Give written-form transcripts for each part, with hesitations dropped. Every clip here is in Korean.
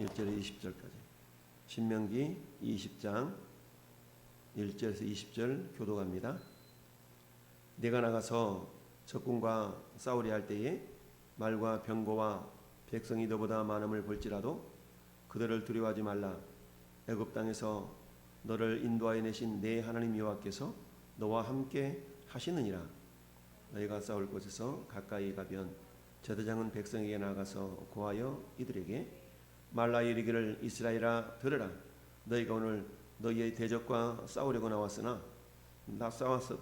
1절에서 20절까지. 신명기 20장 1절에서 20절 교독합니다. 내가 나가서 적군과 싸우려 할 때에 말과 병거와 백성이 너보다 많음을 볼지라도 그들을 두려워하지 말라. 애굽 땅에서 너를 인도하여 내신 내 하나님 여호와께서 너와 함께 하시느니라. 너희가 싸울 곳에서 가까이 가면 제사장은 백성에게 나가서 고하여 이들에게 말라 이르기를 이스라엘아 들으라. 너희가 오늘 너희의 대적과 싸우려고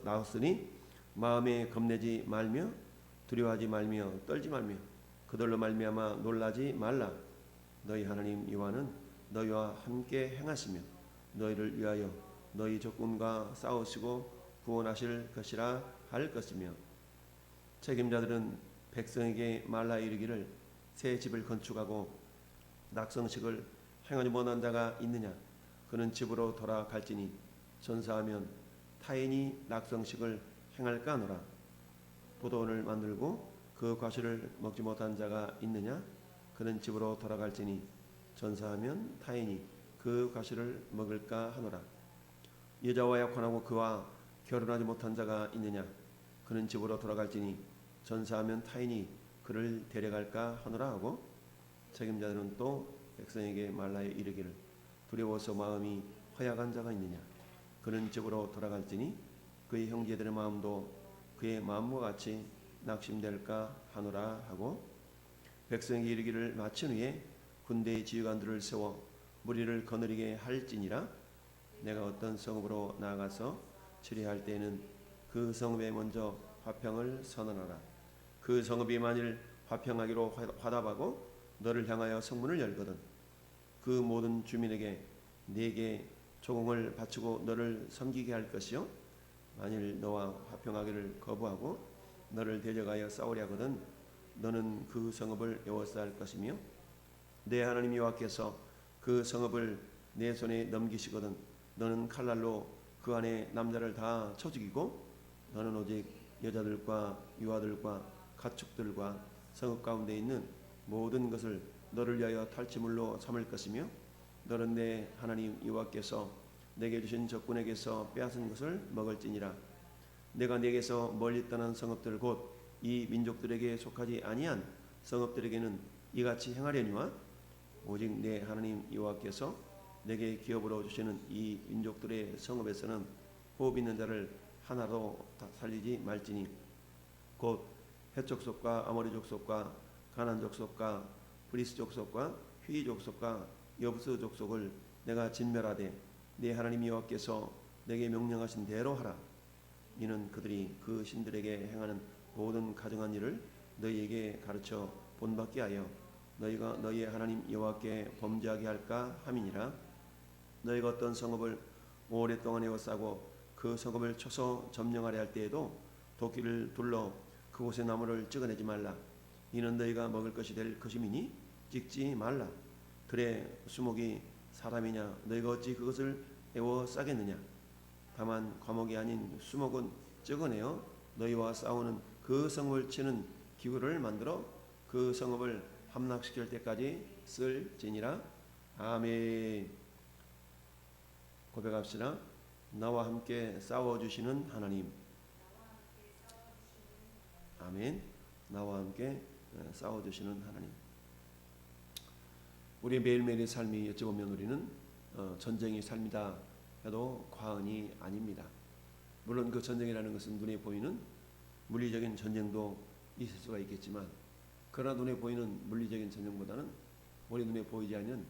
나왔으니 마음에 겁내지 말며 두려워하지 말며 떨지 말며 그들로 말미암아 놀라지 말라. 너희 하나님 여호와는 너희와 함께 행하시며 너희를 위하여 너희 적군과 싸우시고 구원하실 것이라 할 것이며 책임자들은 백성에게 말라 이르기를 새 집을 건축하고 낙성식을 행하지 못한 자가 있느냐. 그는 집으로 돌아갈지니 전사하면 타인이 낙성식을 행할까 하노라. 포도원을 만들고 그 과실을 먹지 못한 자가 있느냐. 그는 집으로 돌아갈지니 전사하면 타인이 그 과실을 먹을까 하노라. 여자와 약혼하고 그와 결혼하지 못한 자가 있느냐. 그는 집으로 돌아갈지니 전사하면 타인이 그를 데려갈까 하노라 하고 책임자들은 또 백성에게 말라에 이르기를 두려워서 마음이 허약한 자가 있느냐. 그는 집으로 돌아갈지니 그의 형제들의 마음도 그의 마음과 같이 낙심될까 하노라 하고 백성에게 이르기를 마친 후에 군대의 지휘관들을 세워 무리를 거느리게 할지니라. 내가 어떤 성읍으로 나아가서 치리할 때에는 그 성읍에 먼저 화평을 선언하라. 그 성읍이 만일 화평하기로 화답하고 너를 향하여 성문을 열거든 그 모든 주민에게 네게 조공을 바치고 너를 섬기게 할 것이요 만일 너와 화평하기를 거부하고 너를 대적하여 싸우려 하거든 너는 그 성읍을 에워싸 할 것이며 내 하나님 여호와께서 그 성읍을 내 손에 넘기시거든 너는 칼날로 그 안에 남자를 다 쳐 죽이고 너는 오직 여자들과 유아들과 가축들과 성읍 가운데 있는 모든 것을 너를 위하여 탈취물로 삼을 것이며 너는 내 하나님 여호와께서 내게 주신 적군에게서 빼앗은 것을 먹을지니라. 내가 내게서 멀리 떠난 성읍들 곧 이 민족들에게 속하지 아니한 성읍들에게는 이같이 행하려니와 오직 내 하나님 여호와께서 내게 기업으로 주시는 이 민족들의 성읍에서는 호흡 있는 자를 하나도 살리지 말지니 곧 헷 족속과 아모리 족속과 가나안 족속과 브리스 족속과 휘 족속과 여부스 족속을 내가 진멸하되 내 하나님 여호와께서 내게 명령하신 대로 하라. 이는 그들이 그 신들에게 행하는 모든 가증한 일을 너희에게 가르쳐 본받게 하여 너희가 너희의 하나님 여호와께 범죄하게 할까 함이니라. 너희가 어떤 성읍을 오랫동안 에워싸고 그 성읍을 쳐서 점령하려 할 때에도 도끼를 둘러 그곳의 나무를 찍어내지 말라. 이는 너희가 먹을 것이 될 것임이니 찍지 말라. 들의 수목이 사람이냐. 너희가 어찌 그것을 에워싸겠느냐. 다만 과목이 아닌 수목은 찍어내어 너희와 싸우는 그 성읍을 치는 기구를 만들어 그 성읍을 함락시킬 때까지 쓸지니라. 아멘. 고백합시다. 나와 함께 싸워주시는 하나님. 아멘. 나와 함께 싸워주시는 하나님. 우리의 매일매일의 삶이 어찌 보면 우리는 전쟁의 삶이다 해도 과언이 아닙니다. 물론 그 전쟁이라는 것은 눈에 보이는 물리적인 전쟁도 있을 수가 있겠지만 그러나 눈에 보이는 물리적인 전쟁보다는 우리 눈에 보이지 않는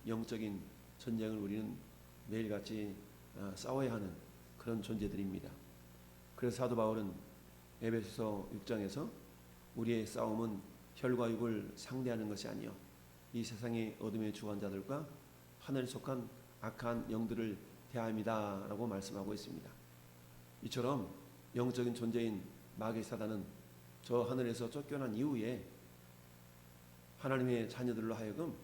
영적인 전쟁을 우리는 매일같이 싸워야 하는 그런 존재들입니다. 그래서 사도 바울은 에베소서 6장에서 우리의 싸움은 혈과 육을 상대하는 것이 아니요 이 세상의 어둠의 주관 자들과 하늘에 속한 악한 영들을 대함이다 라고 말씀하고 있습니다. 이처럼 영적인 존재인 마귀 사단은 저 하늘에서 쫓겨난 이후에 하나님의 자녀들로 하여금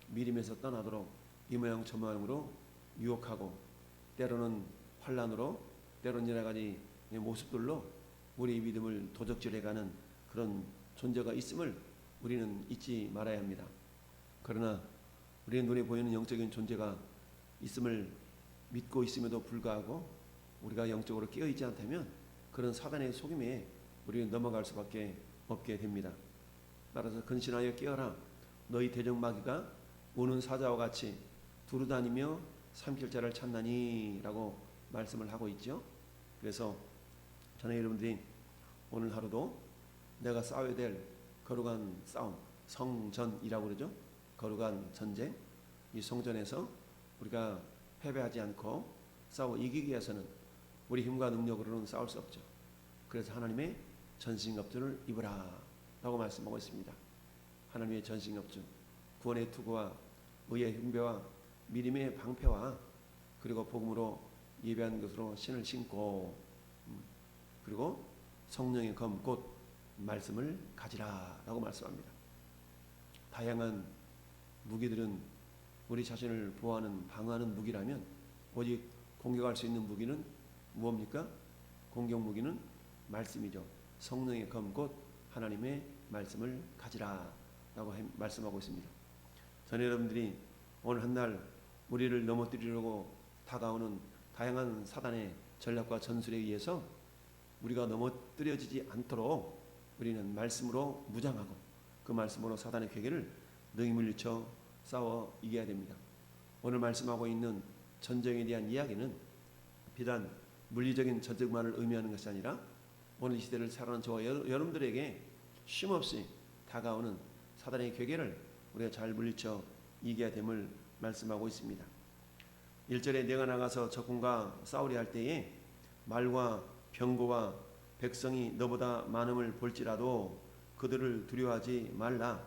믿음에서 떠나도록 이 모양 저 모양으로 유혹하고 때로는 환난으로 때로는 여러 가지 모습들로 우리 믿음을 도적질해가는 그런 존재가 있음을 우리는 잊지 말아야 합니다. 그러나 우리의 눈에 보이는 영적인 존재가 있음을 믿고 있음에도 불구하고 우리가 영적으로 깨어있지 않다면 그런 사단의 속임에 우리는 넘어갈 수밖에 없게 됩니다. 따라서 근신하여 깨어라. 너희 대적마귀가 우는 사자와 같이 두루다니며 삼킬 자를 찾나니 라고 말씀을 하고 있죠. 그래서 저는 여러분들이 오늘 하루도 내가 싸워야 될 거룩한 싸움, 성전이라고 그러죠. 거룩한 전쟁, 이 성전에서 우리가 패배하지 않고 싸워 이기기 위해서는 우리 힘과 능력으로는 싸울 수 없죠. 그래서 하나님의 전신갑주를 입으라 라고 말씀하고 있습니다. 하나님의 전신갑주, 구원의 투구와 의의 흉배와 믿음의 방패와 그리고 복음으로 예배한 것으로 신을 신고 그리고 성령의 검 곧 말씀을 가지라 라고 말씀합니다. 다양한 무기들은 우리 자신을 보호하는 방어하는 무기라면 오직 공격할 수 있는 무기는 무엇입니까? 공격 무기는 말씀이죠. 성령의 검 곧 하나님의 말씀을 가지라 라고 말씀하고 있습니다. 저는 여러분들이 오늘 한날 우리를 넘어뜨리려고 다가오는 다양한 사단의 전략과 전술에 의해서 우리가 넘어뜨려지지 않도록 우리는 말씀으로 무장하고 그 말씀으로 사단의 괴계를 능히 물리쳐 싸워 이겨야 됩니다. 오늘 말씀하고 있는 전쟁에 대한 이야기는 비단 물리적인 전쟁만을 의미하는 것이 아니라 오늘 이 시대를 살아가는 저와 여러분들에게 쉼없이 다가오는 사단의 괴계를 우리가 잘 물리쳐 이겨야 됨을 말씀하고 있습니다. 1절에 내가 나가서 적군과 싸우려 할 때에 말과 병거와 백성이 너보다 많음을 볼지라도 그들을 두려워하지 말라.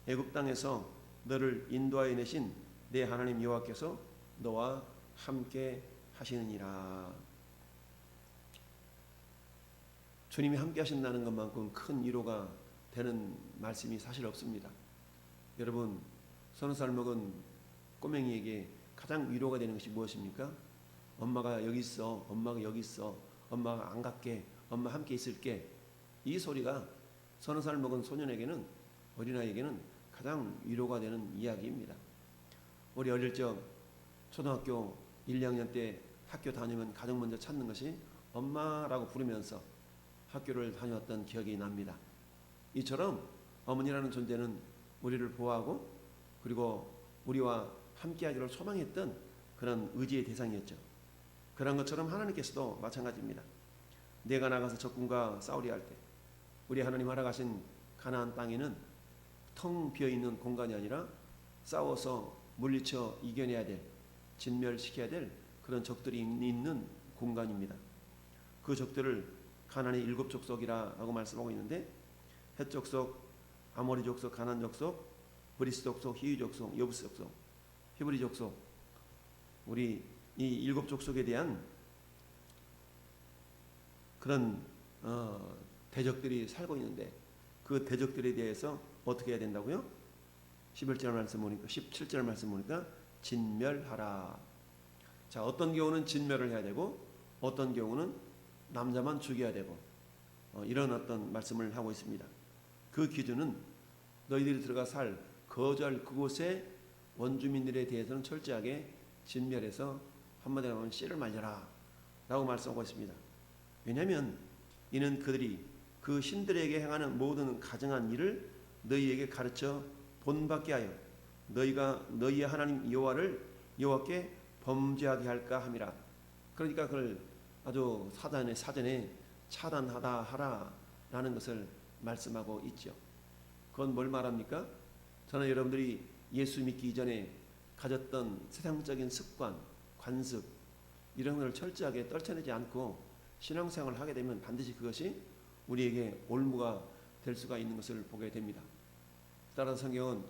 애굽 땅에서 너를 인도하여 내신 내 하나님 여호와께서 너와 함께 하시느니라. 주님이 함께 하신다는 것만큼 큰 위로가 되는 말씀이 사실 없습니다. 여러분, 30살 먹은 꼬맹이에게 가장 위로가 되는 것이 무엇입니까? 엄마가 여기 있어, 엄마가 여기 있어, 엄마가 안 갈게, 엄마 함께 있을게. 이 소리가 30살 먹은 소년에게는, 어린아이에게는 가장 위로가 되는 이야기입니다. 우리 어릴 적 초등학교 1, 2학년 때 학교 다니면 가장 먼저 찾는 것이 엄마라고 부르면서 학교를 다녀왔던 기억이 납니다. 이처럼 어머니라는 존재는 우리를 보호하고 그리고 우리와 함께하기를 소망했던 그런 의지의 대상이었죠. 그런 것처럼 하나님께서도 마찬가지입니다. 내가 나가서 적군과 싸우려 할 때 우리 하나님 허락하신 가나안 땅에는 텅 비어있는 공간이 아니라 싸워서 물리쳐 이겨내야 될, 진멸시켜야 될 그런 적들이 있는 공간입니다. 그 적들을 가나안의 7 족속이라고 말씀하고 있는데 헷 족속, 아모리 족속, 가나안 족속, 브리스 족속, 히위 족속, 여부스 족속, 히브리 족속, 우리 이 7 족속에 대한 그런 대적들이 살고 있는데 그 대적들에 대해서 어떻게 해야 된다고요? 11절 말씀 보니까 17절 말씀 보니까 진멸하라. 자, 어떤 경우는 진멸을 해야 되고 어떤 경우는 남자만 죽여야 되고 이런 어떤 말씀을 하고 있습니다. 그 기준은 너희들이 들어가 살 거절 그곳의 원주민들에 대해서는 철저하게 진멸해서 한마디로 하면 씨를 말려라 라고 말씀하고 있습니다. 왜냐하면 이는 그들이 그 신들에게 행하는 모든 가증한 일을 너희에게 가르쳐 본받게 하여 너희가 너희의 하나님 여호와께 범죄하게 할까 함이라. 그러니까 그걸 아주 사전에 차단하다 하라라는 것을 말씀하고 있죠. 그건 뭘 말합니까? 저는 여러분들이 예수 믿기 이전에 가졌던 세상적인 습관, 관습 이런 것을 철저하게 떨쳐내지 않고 신앙생활을 하게 되면 반드시 그것이 우리에게 올무가 될 수가 있는 것을 보게 됩니다. 따라서 성경은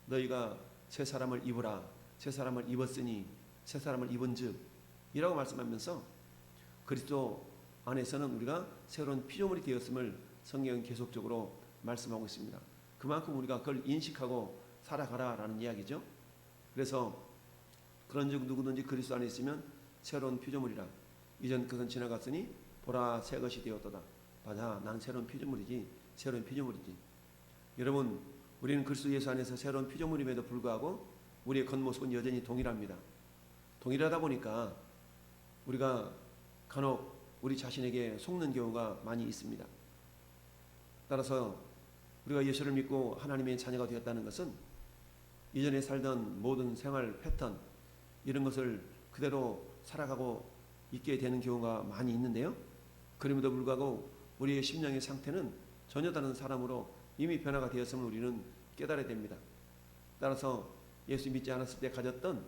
너희가 새 사람을 입으라, 새 사람을 입었으니 새 사람을 입은즉 이라고 말씀하면서 그리스도 안에서는 우리가 새로운 피조물이 되었음을 성경은 계속적으로 말씀하고 있습니다. 그만큼 우리가 그걸 인식하고 살아가라라는 이야기죠. 그래서 그런즉 누구든지 그리스도 안에 있으면 새로운 피조물이라. 이전 것은 지나갔으니 보라 새 것이 되었도다. 맞아, 난 새로운 피조물이지. 새로운 피조물이지. 여러분, 우리는 그리스도 예수 안에서 새로운 피조물임에도 불구하고 우리의 겉모습은 여전히 동일합니다. 동일하다 보니까 우리가 간혹 우리 자신에게 속는 경우가 많이 있습니다. 따라서 우리가 예수를 믿고 하나님의 자녀가 되었다는 것은 이전에 살던 모든 생활 패턴 이런 것을 그대로 살아가고 있게 되는 경우가 많이 있는데요. 그럼에도 불구하고 우리의 심령의 상태는 전혀 다른 사람으로 이미 변화가 되었음을 우리는 깨달아야 됩니다. 따라서 예수 믿지 않았을 때 가졌던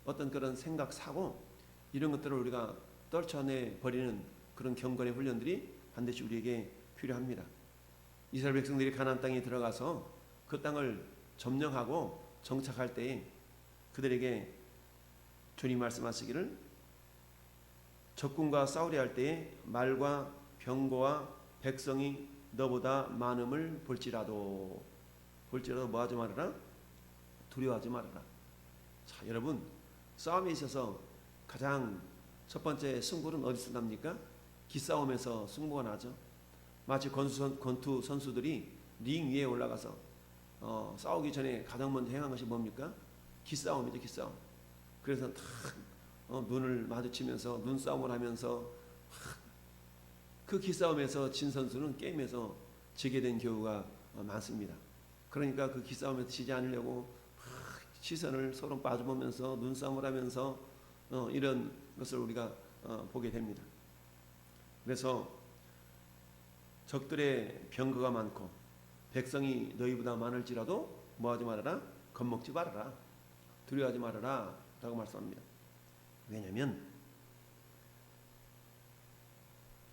어떤 그런 생각, 사고 이런 것들을 우리가 떨쳐내 버리는 그런 경건의 훈련들이 반드시 우리에게 필요합니다. 이스라엘 백성들이 가나안 땅에 들어가서 그 땅을 점령하고 정착할 때에 그들에게 주님 말씀하시기를 적군과 싸우려 할 때에 말과 병거와 백성이 너보다 많음을 볼지라도 뭐 하지 말아라? 두려워하지 말아라. 자, 여러분, 싸움에 있어서 가장 첫 번째 승부는 어디서 납니까? 기싸움에서 승부가 나죠. 마치 권투 선수들이 링 위에 올라가서 싸우기 전에 가장 먼저 행한 것이 뭡니까? 기싸움이죠, 기싸움. 그래서 탁 눈을 마주치면서 눈싸움을 하면서 그 기싸움에서 진 선수는 게임에서 지게 된 경우가 많습니다. 그러니까 그 기싸움에서 지지 않으려고 시선을 서로 마주보면서 눈싸움을 하면서 이런 것을 우리가 보게 됩니다. 그래서 적들의 병거가 많고 백성이 너희보다 많을지라도 뭐하지 말아라? 겁먹지 말아라. 두려워하지 말아라 라고 말씀합니다. 왜냐하면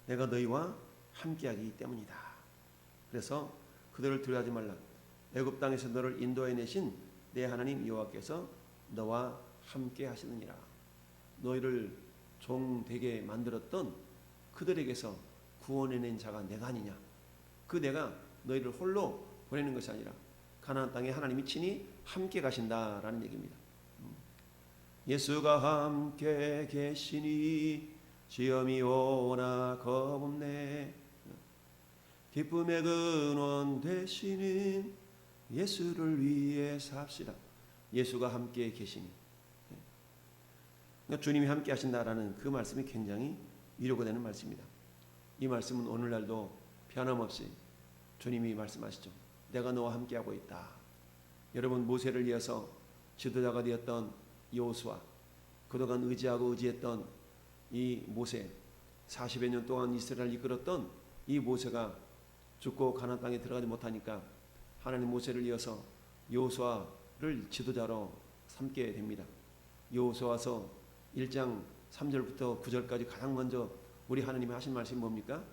내가 너희와 함께하기 때문이다. 그래서 그들을 두려워하지 말라. 애굽 땅에서 너를 인도해 내신 내 하나님 여호와께서 너와 함께 하시느니라. 너희를 종되게 만들었던 그들에게서 구원해낸 자가 내가 아니냐. 그 내가 너희를 홀로 보내는 것이 아니라 가나안 땅에 하나님이 친히 함께 가신다라는 얘기입니다. 예수가 함께 계시니 시험이 오나 겁없네. 기쁨의 근원 되시는 예수를 위해 삽시다. 예수가 함께 계시니, 그러니까 주님이 함께 하신다라는 그 말씀이 굉장히 위로가 되는 말씀입니다. 이 말씀은 오늘날도 변함없이 주님이 말씀하시죠. 내가 너와 함께하고 있다. 여러분, 모세를 이어서 지도자가 되었던 여호수아, 그동안 의지했던 이 모세, 40여 년 동안 이스라엘을 이끌었던 이 모세가 죽고 가나안 땅에 들어가지 못하니까 하나님 모세를 이어서 여호수아를 지도자로 삼게 됩니다. 여호수아서 1장 3절부터 9절까지 가장 먼저 우리 하나님이 하신 말씀이 뭡니까?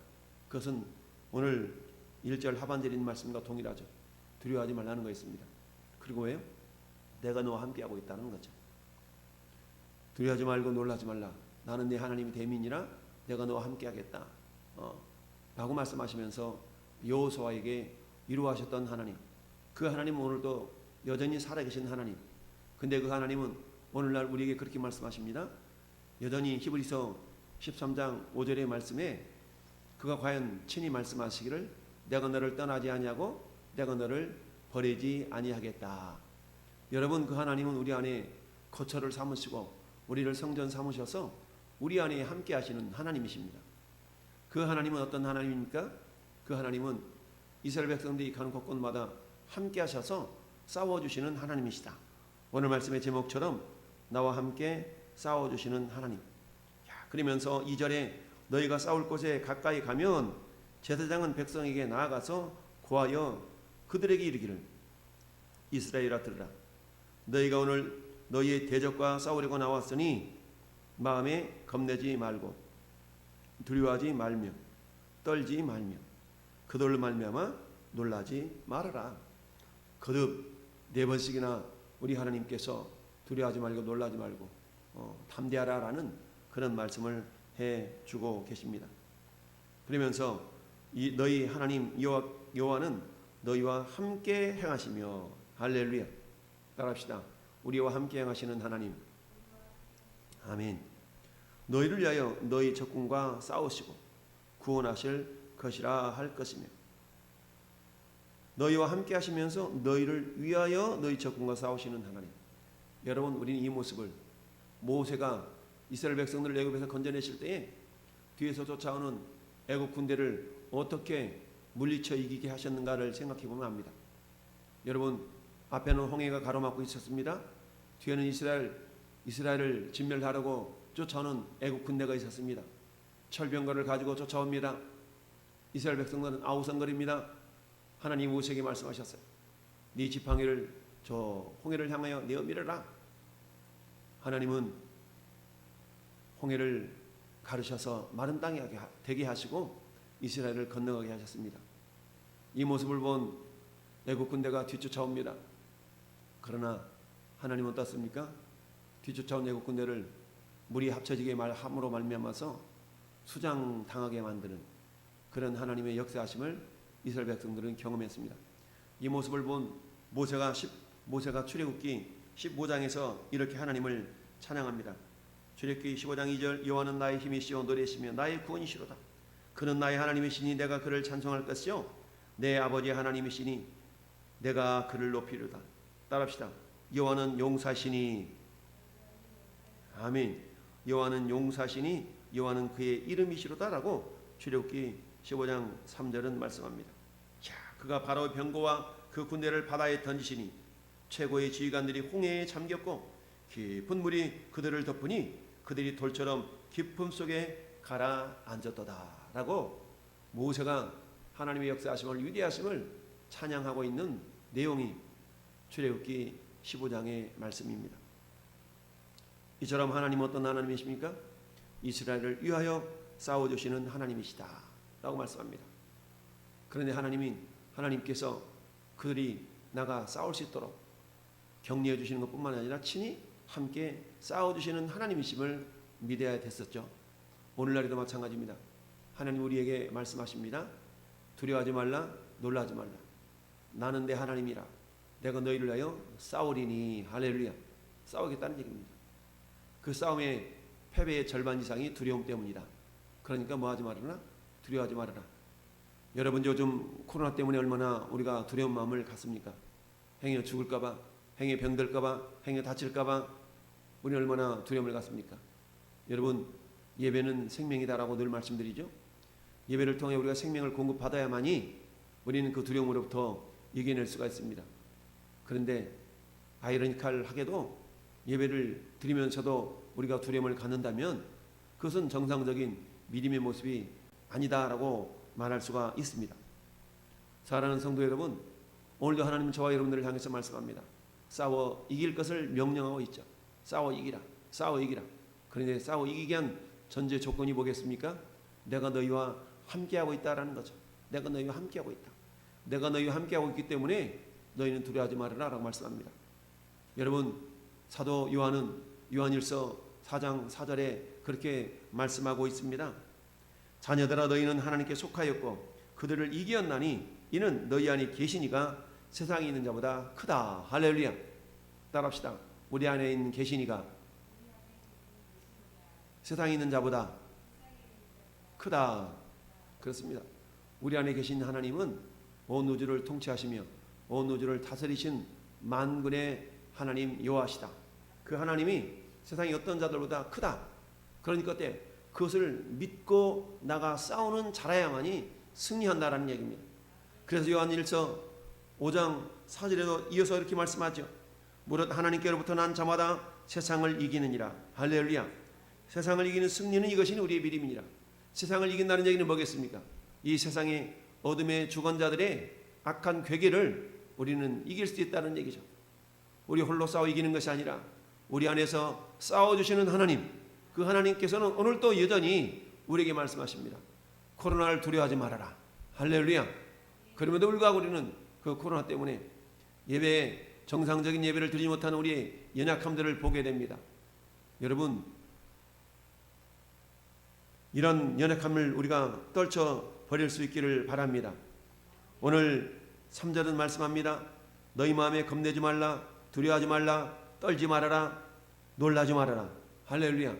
그것은 오늘 1절 하반절에 있는 말씀과 동일하죠. 두려워하지 말라는 거였습니다. 그리고 왜요? 내가 너와 함께하고 있다는 거죠. 두려워하지 말고 놀라지 말라. 나는 네 하나님이 됨이니라. 내가 너와 함께하겠다. 라고 말씀하시면서 여호수아에게 위로하셨던 하나님, 그 하나님은 오늘도 여전히 살아계신 하나님. 근데 그 하나님은 오늘날 우리에게 그렇게 말씀하십니다. 여전히 히브리서 13장 5절의 말씀에 그가 과연 친히 말씀하시기를 내가 너를 떠나지 아니하고 내가 너를 버리지 아니하겠다. 여러분, 그 하나님은 우리 안에 거처를 삼으시고 우리를 성전 삼으셔서 우리 안에 함께 하시는 하나님이십니다. 그 하나님은 어떤 하나님입니까? 그 하나님은 이스라엘 백성들이 가는 곳곳마다 함께 하셔서 싸워주시는 하나님이시다. 오늘 말씀의 제목처럼 나와 함께 싸워주시는 하나님. 그러면서 2절에 너희가 싸울 곳에 가까이 가면 제사장은 백성에게 나아가서 고하여 그들에게 이르기를 이스라엘아 들으라. 너희가 오늘 너희의 대적과 싸우려고 나왔으니 마음에 겁내지 말고 두려워하지 말며 떨지 말며 그들로 말미암아 놀라지 말아라. 거듭 4번씩이나 우리 하나님께서 두려워하지 말고 놀라지 말고 담대하라라는 그런 말씀을 해주고 계십니다. 그러면서 너희 하나님 여호와는 너희와 함께 행하시며 할렐루야. 따라합시다. 우리와 함께 행하시는 하나님. 아멘. 너희를 위하여 너희 적군과 싸우시고 구원하실 것이라 할 것이며 너희와 함께 하시면서 너희를 위하여 너희 적군과 싸우시는 하나님. 여러분, 우리는 이 모습을 모세가 이스라엘 백성들을 애굽에서 건져내실 때에 뒤에서 쫓아오는 애굽 군대를 어떻게 물리쳐 이기게 하셨는가를 생각해 보면 압니다. 여러분, 앞에는 홍해가 가로막고 있었습니다. 뒤에는 이스라엘을 진멸하려고 쫓아오는 애굽 군대가 있었습니다. 철병거를 가지고 쫓아옵니다. 이스라엘 백성들은 아우성거립니다. 하나님 모세에게 말씀하셨어요. 네 지팡이를 저 홍해를 향하여 내어 밀어라. 하나님은 홍해를 가르셔서 마른 땅이 되게 하시고 이스라엘을 건너가게 하셨습니다. 이 모습을 본 애굽 군대가 뒤쫓아옵니다. 그러나 하나님은 어떻습니까? 뒤쫓아온 애굽 군대를 물이 합쳐지게 함으로 말미암아서 수장당하게 만드는 그런 하나님의 역사하심을 이스라엘 백성들은 경험했습니다. 이 모습을 본 모세가 출애굽기 15장에서 이렇게 하나님을 찬양합니다. 출애굽기 15장 2절 여호와는 나의 힘이시요 노래시며 나의 구원이시로다. 그는 나의 하나님이시니 내가 그를 찬송할 것이요 내 아버지 하나님이시니 내가 그를 높이리로다. 따라합시다. 여호와는 용사시니 아멘. 여호와는 용사시니 여호와는 그의 이름이시로다라고 출애굽기 15장 3절은 말씀합니다. 자, 그가 바로 병거와 그 군대를 바다에 던지시니 최고의 지휘관들이 홍해에 잠겼고 깊은 물이 그들을 덮으니 그들이 돌처럼 깊음 속에 가라앉았도다라고 모세가 하나님의 역사하심을 위대하심을 찬양하고 있는 내용이 출애굽기 15장의 말씀입니다. 이처럼 하나님은 어떤 하나님이십니까? 이스라엘을 위하여 싸워주시는 하나님이시다 라고 말씀합니다. 그런데 하나님께서 그들이 나가 싸울 수 있도록 격려해 주시는 것뿐만 아니라 친히 함께 싸워주시는 하나님이심을 믿어야 됐었죠. 오늘날에도 마찬가지입니다. 하나님 우리에게 말씀하십니다. 두려워하지 말라, 놀라지 말라. 나는 내 하나님이라. 내가 너희를 위하여 싸우리니. 할렐루야. 싸우겠다는 얘기입니다. 그 싸움의 패배의 절반 이상이 두려움 때문이다. 그러니까 뭐하지 말아라? 두려워하지 말아라. 여러분, 요즘 코로나 때문에 얼마나 우리가 두려운 마음을 갖습니까? 행여 죽을까봐, 행여 병들까봐, 행여 다칠까봐 우리는 얼마나 두려움을 갖습니까? 여러분, 예배는 생명이다라고 늘 말씀드리죠. 예배를 통해 우리가 생명을 공급받아야만이 우리는 그 두려움으로부터 이겨낼 수가 있습니다. 그런데 아이러니컬하게도 예배를 드리면서도 우리가 두려움을 갖는다면 그것은 정상적인 믿음의 모습이 아니다라고 말할 수가 있습니다. 사랑하는 성도 여러분, 오늘도 하나님은 저와 여러분들을 향해서 말씀합니다. 싸워 이길 것을 명령하고 있죠. 싸워 이기라. 싸워 이기라. 그런데 싸워 이기기 위한 전제 조건이 뭐겠습니까? 내가 너희와 함께하고 있다라는 거죠. 내가 너희와 함께하고 있다. 내가 너희와 함께하고 있기 때문에 너희는 두려워하지 말아라 라고 말씀합니다. 여러분, 사도 요한은 요한일서 4장 4절에 그렇게 말씀하고 있습니다. 자녀들아, 너희는 하나님께 속하였고 그들을 이기었나니 이는 너희 안에 계시니가 세상에 있는 자보다 크다. 할렐루야. 따라합시다. 우리 안에 있는 계시니가 세상에 있는 자보다 크다. 그렇습니다. 우리 안에 계신 하나님은 온 우주를 통치하시며 온 우주를 다스리신 만군의 하나님 여호와시다. 그 하나님이 세상의 어떤 자들보다 크다. 그러니까 그것을 믿고 나가 싸우는 자라야만이 승리한다라는 얘기입니다. 그래서 요한일서 5장 4절에도 이어서 이렇게 말씀하죠. 무릇 하나님께로부터 난 자마다 세상을 이기느니라. 할렐루야. 세상을 이기는 승리는 이것이 우리의 믿음이니라. 세상을 이긴다는 얘기는 뭐겠습니까? 이 세상의 어둠의 주권자들의 악한 괴계를 우리는 이길 수 있다는 얘기죠. 우리 홀로 싸워 이기는 것이 아니라 우리 안에서 싸워주시는 하나님, 그 하나님께서는 오늘도 여전히 우리에게 말씀하십니다. 코로나를 두려워하지 말아라. 할렐루야. 그럼에도 불구하고 우리는 그 코로나 때문에 정상적인 예배를 드리지 못하는 우리의 연약함들을 보게 됩니다. 여러분, 이런 연약함을 우리가 떨쳐버릴 수 있기를 바랍니다. 오늘 3절은 말씀합니다. 너희 마음에 겁내지 말라, 두려워하지 말라, 떨지 말아라, 놀라지 말아라. 할렐루야.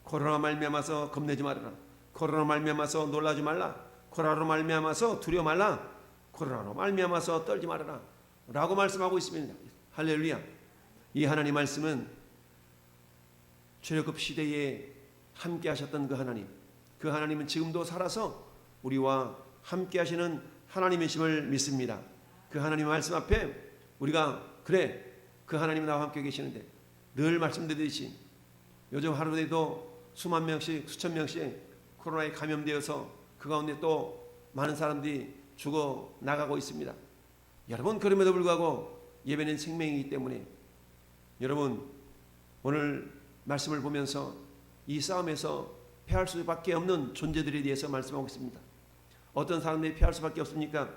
코로나 말미암아서 겁내지 말아라. 코로나 말미암아서 놀라지 말라. 코로나로 말미암아서 두려워 말라. 코로나로 말미암아서 떨지 말아라 라고 말씀하고 있습니다. 할렐루야. 이 하나님 말씀은 출애굽 시대에 함께 하셨던 그 하나님은 지금도 살아서 우리와 함께 하시는 하나님이심을 믿습니다. 그 하나님 말씀 앞에 우리가 그래, 그 하나님이 나와 함께 계시는데, 늘 말씀드리듯이 요즘 하루에도 수만 명씩 수천 명씩 코로나에 감염되어서 그 가운데 또 많은 사람들이 죽어 나가고 있습니다. 여러분, 그럼에도 불구하고 예배는 생명이기 때문에 여러분, 오늘 말씀을 보면서 이 싸움에서 패할 수밖에 없는 존재들에 대해서 말씀하고 있습니다. 어떤 사람들이 패할 수밖에 없습니까?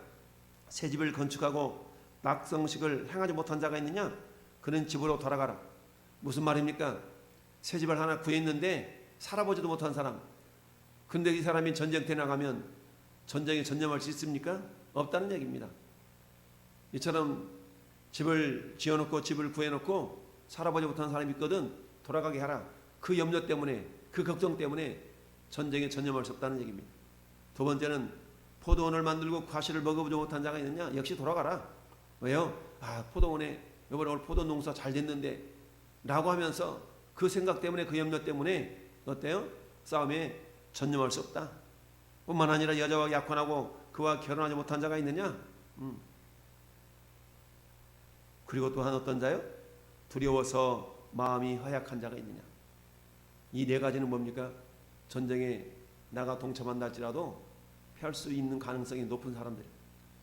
새 집을 건축하고 낙성식을 행하지 못한 자가 있느냐? 그는 집으로 돌아가라. 무슨 말입니까? 새 집을 하나 구했는데 살아보지도 못한 사람. 근데 이 사람이 전쟁터에 나가면 전쟁에 전념할 수 있습니까? 없다는 얘기입니다. 이처럼 집을 지어놓고 집을 구해놓고 살아보지 못한 사람이 있거든 돌아가게 하라. 그 염려 때문에, 그 걱정 때문에 전쟁에 전념할 수 없다는 얘기입니다. 두 번째는 포도원을 만들고 과실을 먹어보지 못한 자가 있느냐? 역시 돌아가라. 왜요? 포도원에 이번에 오늘 포도 농사 잘 됐는데 라고 하면서 그 생각 때문에, 그 염려 때문에 어때요? 싸움에 전념할 수 없다. 뿐만 아니라 여자와 약혼하고 그와 결혼하지 못한 자가 있느냐? 그리고 또한 어떤 자요? 두려워서 마음이 허약한 자가 있느냐? 이 네 가지는 뭡니까? 전쟁에 나가 동참한다 할지라도 피할 수 있는 가능성이 높은 사람들,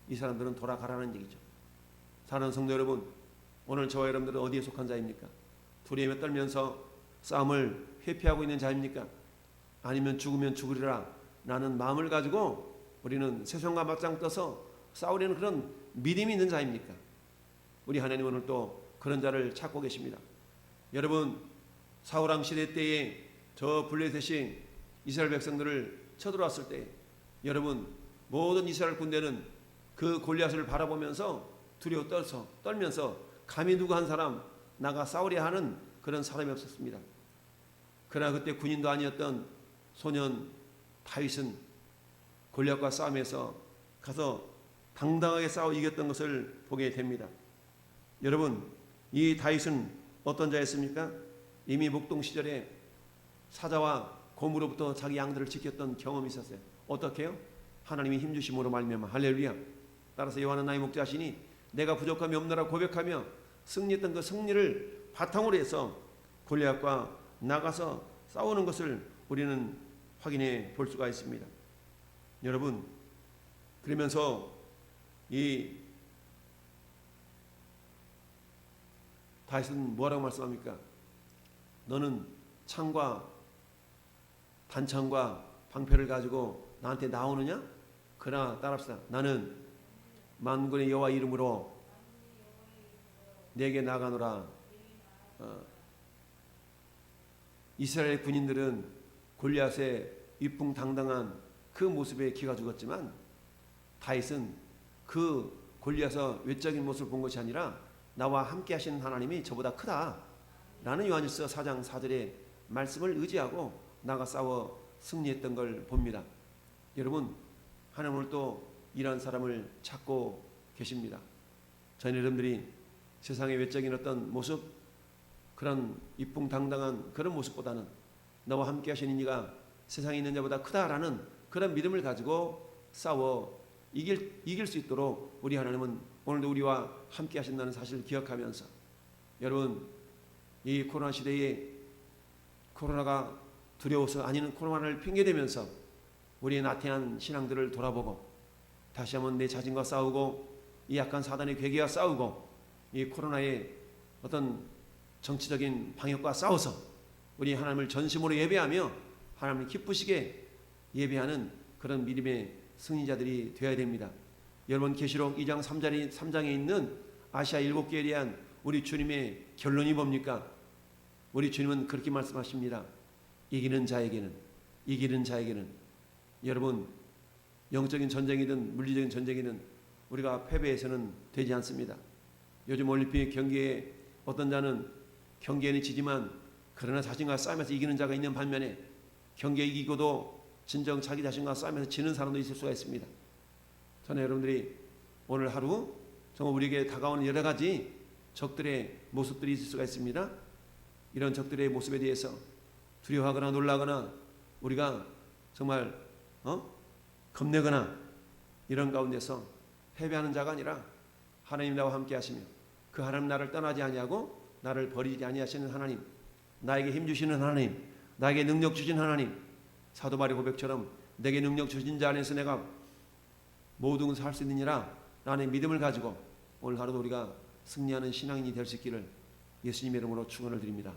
이 사람들은 돌아가라는 얘기죠. 사랑하는 성도 여러분, 오늘 저와 여러분들은 어디에 속한 자입니까? 두려움에 떨면서 싸움을 회피하고 있는 자입니까? 아니면 죽으면 죽으리라 라는 마음을 가지고 우리는 세상과 맞짱 떠서 싸우려는 그런 믿음이 있는 자입니까? 우리 하나님 오늘 또 그런 자를 찾고 계십니다. 여러분, 사울왕 시대 때에 저 블레셋이 이스라엘 백성들을 쳐들어왔을 때 여러분, 모든 이스라엘 군대는 그 골리앗을 바라보면서 두려워 떨면서 감히 누구 한 사람 나가 싸우려 하는 그런 사람이 없었습니다. 그러나 그때 군인도 아니었던 소년 다윗은 골리앗과 싸움에서 가서 당당하게 싸워 이겼던 것을 보게 됩니다. 여러분, 이 다윗은 어떤 자였습니까? 이미 목동 시절에 사자와 곰으로부터 자기 양들을 지켰던 경험이 있었어요. 어떻게 해요? 하나님이 힘주심으로 말미암아. 할렐루야. 따라서 여호와는 나의 목자시니 내가 부족함이 없노라 고백하며 승리했던 그 승리를 바탕으로 해서 골리앗과 나가서 싸우는 것을 우리는 확인해 볼 수가 있습니다. 여러분, 그러면서 이 다윗은 뭐라고 말씀합니까? 너는 창과 단창과 방패를 가지고 나한테 나오느냐? 그러나 따라합시다. 나는 만군의 여호와 이름으로 내게 나가노라. 이스라엘 군인들은 골리앗의 위풍당당한 그 모습에 기가 죽었지만 다윗은 그 골리앗의 외적인 모습을 본 것이 아니라 나와 함께 하시는 하나님이 저보다 크다 라는 요한일서 4장 4절의 말씀을 의지하고 나가 싸워 승리했던 걸 봅니다. 여러분, 하나님은 또 이런 사람을 찾고 계십니다. 저희 여러분들이 세상의 외적인 어떤 모습, 그런 이풍당당한 그런 모습보다는 나와 함께 하시는 이가 세상에 있는 자보다 크다라는 그런 믿음을 가지고 싸워 이길 수 있도록 우리 하나님은 오늘도 우리와 함께 하신다는 사실을 기억하면서, 여러분, 이 코로나 시대에 코로나가 두려워서 아니는 코로나를 핑계대면서 우리의 나태한 신앙들을 돌아보고 다시 한번 내 자신과 싸우고 이 약한 사단의 괴계와 싸우고 이 코로나의 어떤 정치적인 방역과 싸워서 우리 하나님을 전심으로 예배하며 하나님을 기쁘시게 예배하는 그런 믿음의 승리자들이 되어야 됩니다. 여러분, 계시록 2장 3장에 있는 아시아 7교회에 대한 우리 주님의 결론이 뭡니까? 우리 주님은 그렇게 말씀하십니다. 이기는 자에게는 여러분, 영적인 전쟁이든 물리적인 전쟁이든 우리가 패배해서는 되지 않습니다. 요즘 올림픽 경기에 어떤 자는 경기에는 지지만 그러나 자신과 싸우면서 이기는 자가 있는 반면에 경기에 이기고도 진정 자기 자신과 싸우면서 지는 사람도 있을 수가 있습니다. 저는 여러분들이 오늘 하루 정말 우리에게 다가오는 여러 가지 적들의 모습들이 있을 수가 있습니다. 이런 적들의 모습에 대해서 두려워하거나 놀라거나 우리가 정말 겁내거나 이런 가운데서 패배하는 자가 아니라 하나님 나와 함께 하시며 그 하나님 나를 떠나지 아니하고 나를 버리지 아니하시는 하나님, 나에게 힘 주시는 하나님, 나에게 능력 주신 하나님, 사도 바울의 고백처럼 내게 능력 주신 자 안에서 내가 모든 것을 할 수 있느니라 라는 믿음을 가지고 오늘 하루도 우리가 승리하는 신앙인이 될 수 있기를 예수님의 이름으로 축원을 드립니다.